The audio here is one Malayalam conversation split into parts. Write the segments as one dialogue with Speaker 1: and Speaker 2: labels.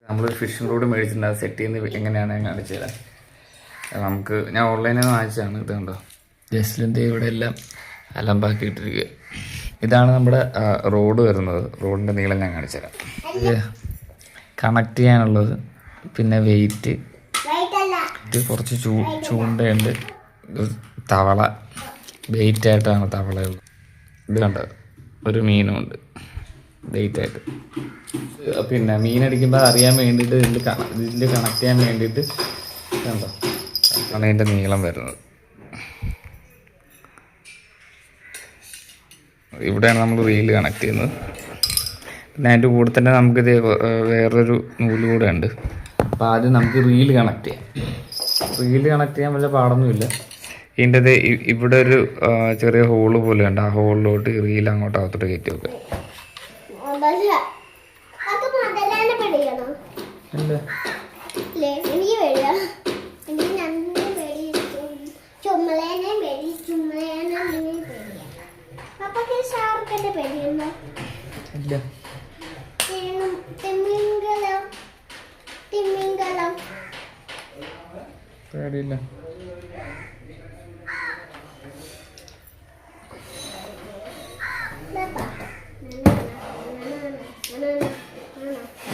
Speaker 1: നമ്മളൊരു ഫിഷിംഗ് റോഡ് മേടിച്ചിട്ടുണ്ട്. അത് സെറ്റ് ചെയ്യുന്നത് എങ്ങനെയാണ് ഞാൻ കാണിച്ചു തരാം. ഞാൻ ഓൺലൈനിൽ നിന്ന് വാങ്ങിച്ചതാണ്. ഇത് കണ്ടോ, ജസ്റ്റിൻ്റെ ഇവിടെ എല്ലാം അലമ്പാക്കിയിട്ടിരിക്കുക. ഇതാണ് നമ്മുടെ റോഡ് വരുന്നത്. റോഡിൻ്റെ നീളം ഞാൻ കാണിച്ചു തരാം. ഇത് കണക്ട് ചെയ്യാനുള്ളത്, പിന്നെ വെയിറ്റ്, ഇത് കുറച്ച് ചൂണ്ടയുണ്ട്, തവള, വെയിറ്റായിട്ടാണ് തവളയുള്ളത്. ഇത് കണ്ടോ, ഒരു മീനുമുണ്ട് വെയിറ്റായിട്ട്. പിന്നെ മീനടിക്കുമ്പോൾ അറിയാൻ വേണ്ടിയിട്ട് ഇതിൽ കണക്ട് ചെയ്യാൻ വേണ്ടിയിട്ട് കണ്ടോ ആണ് ഇതിൻ്റെ നീളം വരുന്നത്. ഇവിടെയാണ് നമ്മൾ റീല് കണക്ട് ചെയ്യുന്നത്. പിന്നെ അതിൻ്റെ കൂടെ തന്നെ നമുക്കിത് വേറൊരു നൂല് കൂടെ ഉണ്ട്. അപ്പോൾ ആദ്യം നമുക്ക് റീല് കണക്ട് ചെയ്യാം. റീല് കണക്ട് ചെയ്യാൻ വല്ല പാടൊന്നുമില്ല. ഇതിൻ്റെ ഇവിടെ ഒരു ചെറിയ ഹോള് പോലെ ഉണ്ട്. ആ ഹോളിലോട്ട് റീൽ അങ്ങോട്ട് അകത്തോട്ട് കയറ്റി വെക്കുക. പേടിയില്ല.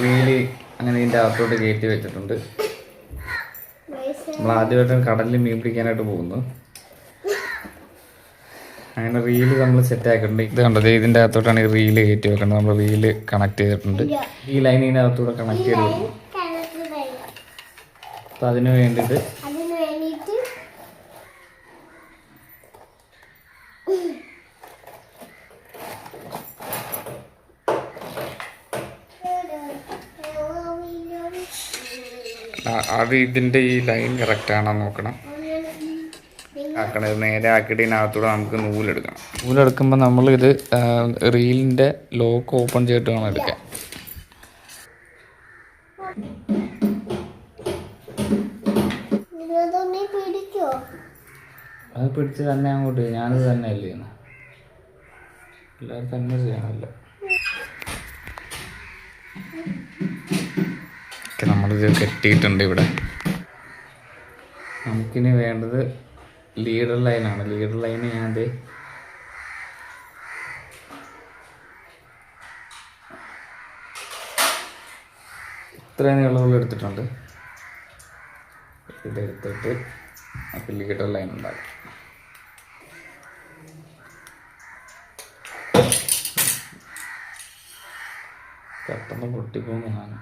Speaker 1: റീല് അങ്ങനെ ഇതിൻ്റെ അകത്തോട്ട് കയറ്റി വെച്ചിട്ടുണ്ട്. നമ്മൾ ആദ്യമായിട്ട് കടലിൽ മീൻ പിടിക്കാനായിട്ട് പോകുന്നു. അങ്ങനെ റീല് നമ്മൾ സെറ്റ് ആക്കിയിട്ടുണ്ട്. ഇത് കണ്ടത് ഇതിൻ്റെ അകത്തോട്ടാണ് ഈ റീല് കയറ്റി വെക്കേണ്ടത്. നമ്മൾ റീല് കണക്ട് ചെയ്തിട്ടുണ്ട്. ഈ ലൈൻ ഇതിൻ്റെ അകത്തൂടെ കണക്ട് ചെയ്ത് വെക്കുന്നു. അപ്പം അതിന് വേണ്ടിയിട്ട് അത് ഇതിൻ്റെ ഈ ലൈൻ കറക്റ്റാണോ നോക്കണം. ആക്കണത് നേരെ ആക്കിയിട്ട് ഇതിനകത്തൂടെ നമുക്ക് നൂലെടുക്കണം. നൂലെടുക്കുമ്പോൾ നമ്മളിത് റീലിൻ്റെ ലോക്ക് ഓപ്പൺ ചെയ്തിട്ട് വേണം എടുക്കാൻ. അത് പിടിച്ച് തന്നെ അങ്ങോട്ട് ഞാനത് തന്നെ അല്ലേ ചെയ്യുന്നത്. എല്ലാവരും തന്നെ ചെയ്യണമല്ലോ. നമ്മളിത് കെട്ടിയിട്ടുണ്ട്. ഇവിടെ നമുക്കിനി വേണ്ടത് ലീഡർ ലൈനാണ്. ലീഡർ ലൈന് ഞാൻ ഇത്രയും നീളമുള്ള എടുത്തിട്ടുണ്ട്. ഇതെടുത്തിട്ട് നമുക്ക് ലീഡർ ലൈൻ ഉണ്ടാകും. പെട്ടെന്ന് പൊട്ടിപ്പോകുന്നതാണ്.